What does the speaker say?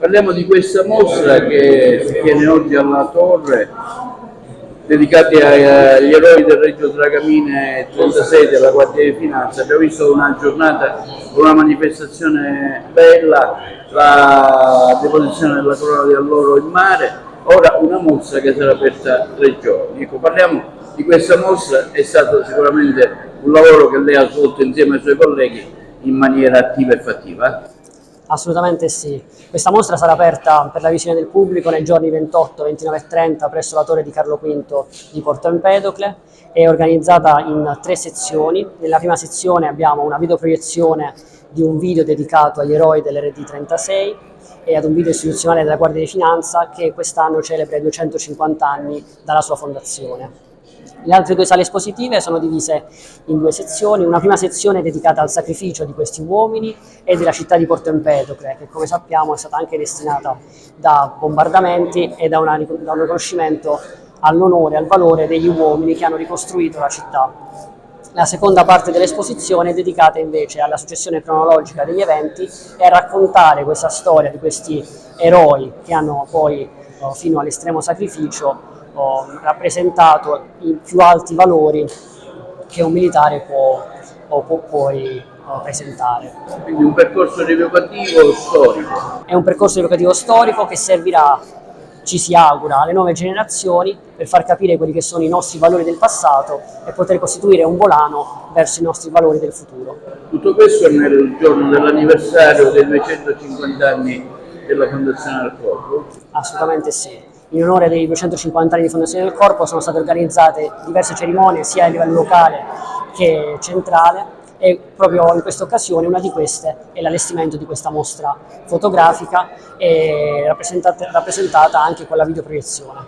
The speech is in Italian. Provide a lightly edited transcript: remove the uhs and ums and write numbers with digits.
Parliamo di questa mostra che si tiene oggi alla Torre, dedicati agli eroi del Reggio Tragamine 36 della Guardia di Finanza. Abbiamo visto una giornata, una manifestazione bella, la deposizione della corona di alloro in mare, ora una mostra che sarà aperta 3 giorni. Ecco, parliamo di questa mostra, è stato sicuramente un lavoro che lei ha svolto insieme ai suoi colleghi in maniera attiva e fattiva. Assolutamente sì. Questa mostra sarà aperta per la visione del pubblico nei giorni 28, 29 e 30 presso la Torre di Carlo V di Porto Empedocle. È organizzata in 3 sezioni. Nella prima sezione abbiamo una videoproiezione di un video dedicato agli eroi dell'RD 36 e ad un video istituzionale della Guardia di Finanza che quest'anno celebra i 250 anni dalla sua fondazione. Le altre 2 sale espositive sono divise in 2 sezioni, una prima sezione dedicata al sacrificio di questi uomini e della città di Porto Empedocle, che come sappiamo è stata anche destinata da bombardamenti e da un riconoscimento all'onore e al valore degli uomini che hanno ricostruito la città. La seconda parte dell'esposizione è dedicata invece alla successione cronologica degli eventi e a raccontare questa storia di questi eroi che hanno poi, fino all'estremo sacrificio, rappresentato i più alti valori che un militare può poi presentare. Quindi un percorso rievocativo storico. È un percorso rievocativo storico che servirà, ci si augura, alle nuove generazioni per far capire quelli che sono i nostri valori del passato e poter costituire un volano verso i nostri valori del futuro. Tutto questo nel giorno dell'anniversario dei 250 anni della Fondazione del Corpo? Assolutamente sì. In onore dei 250 anni di Fondazione del Corpo sono state organizzate diverse cerimonie sia a livello locale che centrale e proprio in questa occasione una di queste è l'allestimento di questa mostra fotografica e rappresentata anche con la videoproiezione.